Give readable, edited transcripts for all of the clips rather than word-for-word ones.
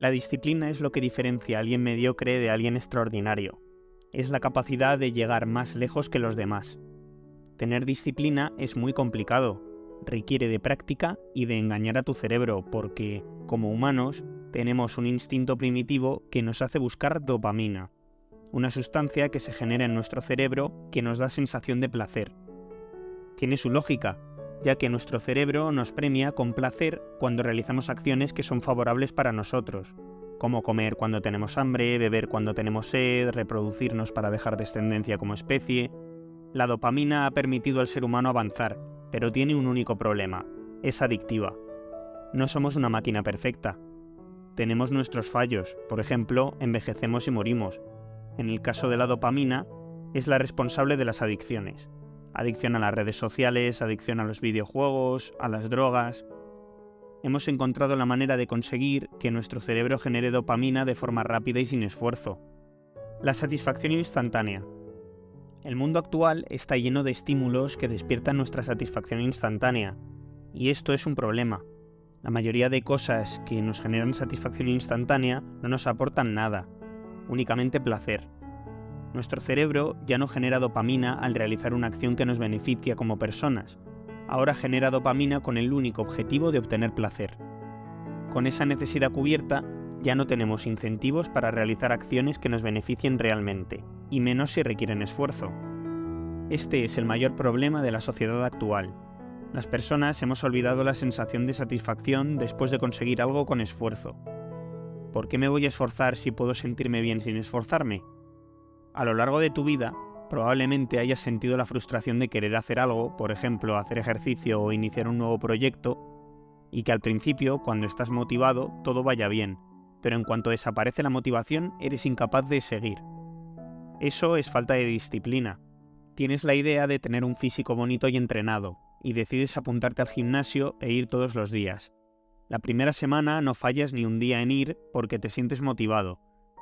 La disciplina es lo que diferencia a alguien mediocre de alguien extraordinario. Es la capacidad de llegar más lejos que los demás. Tener disciplina es muy complicado, requiere de práctica y de engañar a tu cerebro porque, como humanos, tenemos un instinto primitivo que nos hace buscar dopamina, una sustancia que se genera en nuestro cerebro que nos da sensación de placer. Tiene su lógica, ya que nuestro cerebro nos premia con placer cuando realizamos acciones que son favorables para nosotros, como comer cuando tenemos hambre, beber cuando tenemos sed, reproducirnos para dejar descendencia como especie. La dopamina ha permitido al ser humano avanzar, pero tiene un único problema: es adictiva. No somos una máquina perfecta. Tenemos nuestros fallos, por ejemplo, envejecemos y morimos. En el caso de la dopamina, es la responsable de las adicciones. Adicción a las redes sociales, adicción a los videojuegos, a las drogas. Hemos encontrado la manera de conseguir que nuestro cerebro genere dopamina de forma rápida y sin esfuerzo. La satisfacción instantánea. El mundo actual está lleno de estímulos que despiertan nuestra satisfacción instantánea, y esto es un problema. La mayoría de cosas que nos generan satisfacción instantánea no nos aportan nada, únicamente placer. Nuestro cerebro ya no genera dopamina al realizar una acción que nos beneficia como personas. Ahora genera dopamina con el único objetivo de obtener placer. Con esa necesidad cubierta, ya no tenemos incentivos para realizar acciones que nos beneficien realmente, y menos si requieren esfuerzo. Este es el mayor problema de la sociedad actual. Las personas hemos olvidado la sensación de satisfacción después de conseguir algo con esfuerzo. ¿Por qué me voy a esforzar si puedo sentirme bien sin esforzarme? A lo largo de tu vida, probablemente hayas sentido la frustración de querer hacer algo, por ejemplo, hacer ejercicio o iniciar un nuevo proyecto, y que al principio, cuando estás motivado, todo vaya bien, pero en cuanto desaparece la motivación, eres incapaz de seguir. Eso es falta de disciplina. Tienes la idea de tener un físico bonito y entrenado, y decides apuntarte al gimnasio e ir todos los días. La primera semana no fallas ni un día en ir porque te sientes motivado,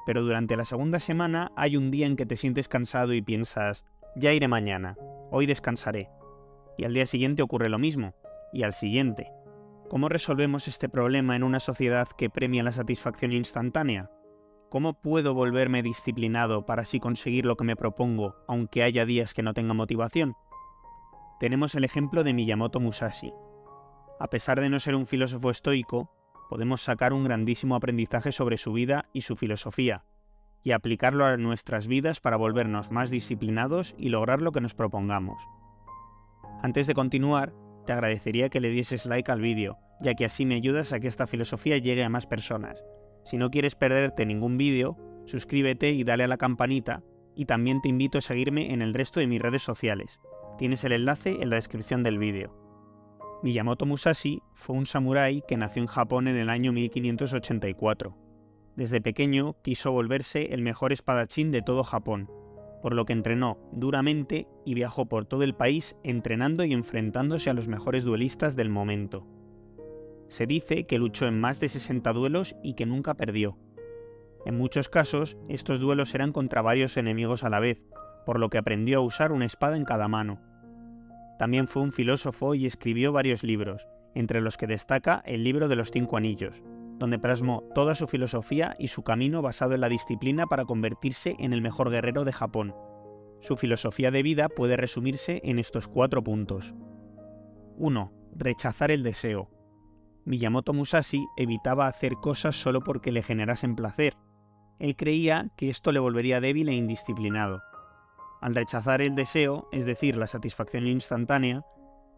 pero durante la segunda semana hay un día en que te sientes cansado y piensas, ya iré mañana, hoy descansaré. Y al día siguiente ocurre lo mismo, y al siguiente. ¿Cómo resolvemos este problema en una sociedad que premia la satisfacción instantánea? ¿Cómo puedo volverme disciplinado para así conseguir lo que me propongo, aunque haya días que no tenga motivación? Tenemos el ejemplo de Miyamoto Musashi. A pesar de no ser un filósofo estoico, podemos sacar un grandísimo aprendizaje sobre su vida y su filosofía, y aplicarlo a nuestras vidas para volvernos más disciplinados y lograr lo que nos propongamos. Antes de continuar, te agradecería que le dieses like al vídeo, ya que así me ayudas a que esta filosofía llegue a más personas. Si no quieres perderte ningún vídeo, suscríbete y dale a la campanita, y también te invito a seguirme en el resto de mis redes sociales. Tienes el enlace en la descripción del vídeo. Miyamoto Musashi fue un samurái que nació en Japón en el año 1584. Desde pequeño quiso volverse el mejor espadachín de todo Japón, por lo que entrenó duramente y viajó por todo el país entrenando y enfrentándose a los mejores duelistas del momento. Se dice que luchó en más de 60 duelos y que nunca perdió. En muchos casos, estos duelos eran contra varios enemigos a la vez, por lo que aprendió a usar una espada en cada mano. También fue un filósofo y escribió varios libros, entre los que destaca el libro de los 5 anillos, donde plasmó toda su filosofía y su camino basado en la disciplina para convertirse en el mejor guerrero de Japón. Su filosofía de vida puede resumirse en estos 4 puntos. 1. Rechazar el deseo. Miyamoto Musashi evitaba hacer cosas solo porque le generasen placer. Él creía que esto le volvería débil e indisciplinado. Al rechazar el deseo, es decir, la satisfacción instantánea,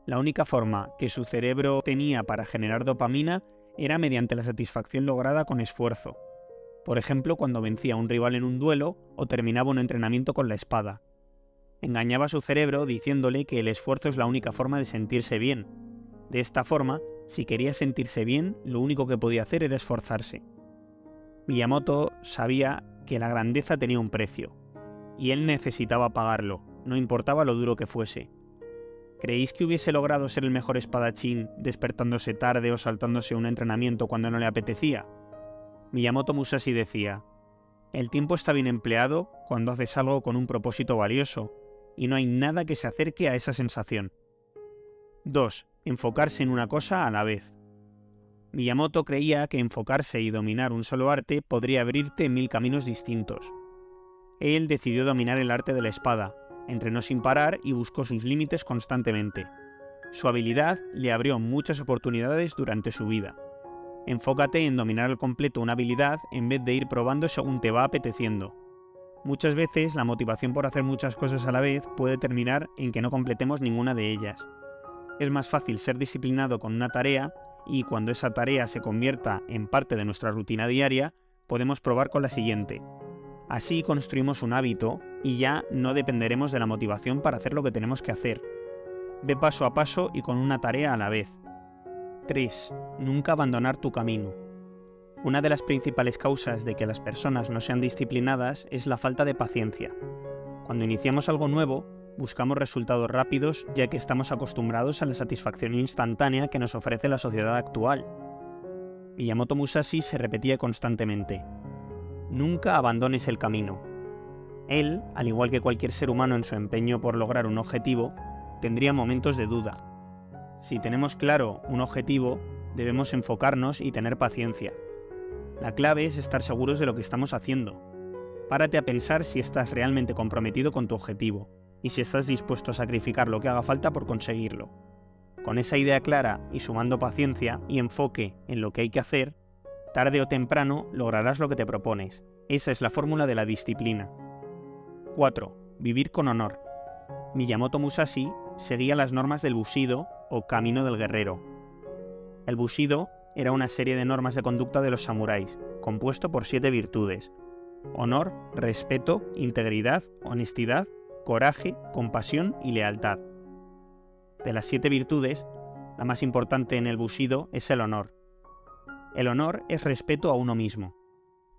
la única forma que su cerebro tenía para generar dopamina era mediante la satisfacción lograda con esfuerzo. Por ejemplo, cuando vencía a un rival en un duelo o terminaba un entrenamiento con la espada. Engañaba a su cerebro diciéndole que el esfuerzo es la única forma de sentirse bien. De esta forma, si quería sentirse bien, lo único que podía hacer era esforzarse. Miyamoto sabía que la grandeza tenía un precio, y él necesitaba pagarlo, no importaba lo duro que fuese. ¿Creéis que hubiese logrado ser el mejor espadachín despertándose tarde o saltándose un entrenamiento cuando no le apetecía? Miyamoto Musashi decía, el tiempo está bien empleado cuando haces algo con un propósito valioso, y no hay nada que se acerque a esa sensación. 2. Enfocarse en una cosa a la vez. Miyamoto creía que enfocarse y dominar un solo arte podría abrirte 1000 caminos distintos. Él decidió dominar el arte de la espada, entrenó sin parar y buscó sus límites constantemente. Su habilidad le abrió muchas oportunidades durante su vida. Enfócate en dominar al completo una habilidad en vez de ir probando según te va apeteciendo. Muchas veces la motivación por hacer muchas cosas a la vez puede terminar en que no completemos ninguna de ellas. Es más fácil ser disciplinado con una tarea y cuando esa tarea se convierta en parte de nuestra rutina diaria, podemos probar con la siguiente. Así construimos un hábito y ya no dependeremos de la motivación para hacer lo que tenemos que hacer. Ve paso a paso y con una tarea a la vez. 3. Nunca abandonar tu camino. Una de las principales causas de que las personas no sean disciplinadas es la falta de paciencia. Cuando iniciamos algo nuevo, buscamos resultados rápidos ya que estamos acostumbrados a la satisfacción instantánea que nos ofrece la sociedad actual. Miyamoto Musashi se repetía constantemente: nunca abandones el camino. Él, al igual que cualquier ser humano en su empeño por lograr un objetivo, tendría momentos de duda. Si tenemos claro un objetivo, debemos enfocarnos y tener paciencia. La clave es estar seguros de lo que estamos haciendo. Párate a pensar si estás realmente comprometido con tu objetivo y si estás dispuesto a sacrificar lo que haga falta por conseguirlo. Con esa idea clara y sumando paciencia y enfoque en lo que hay que hacer, tarde o temprano lograrás lo que te propones. Esa es la fórmula de la disciplina. 4. Vivir con honor. Miyamoto Musashi seguía las normas del Bushido o Camino del Guerrero. El Bushido era una serie de normas de conducta de los samuráis, compuesto por 7 virtudes: honor, respeto, integridad, honestidad, coraje, compasión y lealtad. De las 7 virtudes, la más importante en el Bushido es el honor. El honor es respeto a uno mismo.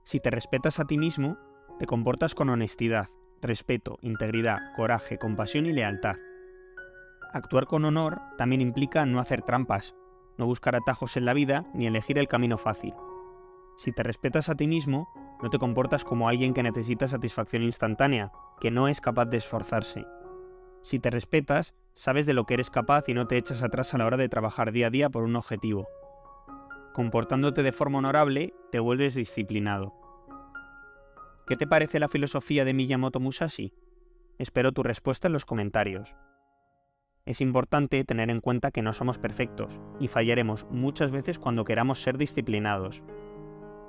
Si te respetas a ti mismo, te comportas con honestidad, respeto, integridad, coraje, compasión y lealtad. Actuar con honor también implica no hacer trampas, no buscar atajos en la vida ni elegir el camino fácil. Si te respetas a ti mismo, no te comportas como alguien que necesita satisfacción instantánea, que no es capaz de esforzarse. Si te respetas, sabes de lo que eres capaz y no te echas atrás a la hora de trabajar día a día por un objetivo. Comportándote de forma honorable, te vuelves disciplinado. ¿Qué te parece la filosofía de Miyamoto Musashi? Espero tu respuesta en los comentarios. Es importante tener en cuenta que no somos perfectos y fallaremos muchas veces cuando queramos ser disciplinados.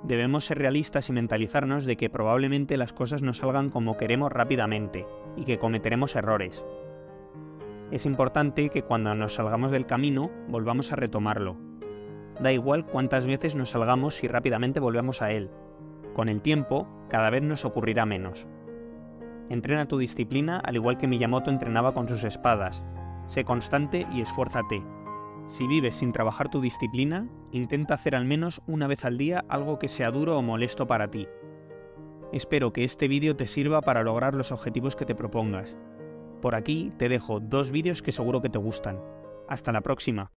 Debemos ser realistas y mentalizarnos de que probablemente las cosas no salgan como queremos rápidamente y que cometeremos errores. Es importante que cuando nos salgamos del camino volvamos a retomarlo. Da igual cuántas veces nos salgamos si rápidamente volvemos a él. Con el tiempo, cada vez nos ocurrirá menos. Entrena tu disciplina al igual que Miyamoto entrenaba con sus espadas. Sé constante y esfuérzate. Si vives sin trabajar tu disciplina, intenta hacer al menos una vez al día algo que sea duro o molesto para ti. Espero que este vídeo te sirva para lograr los objetivos que te propongas. Por aquí te dejo 2 vídeos que seguro que te gustan. Hasta la próxima.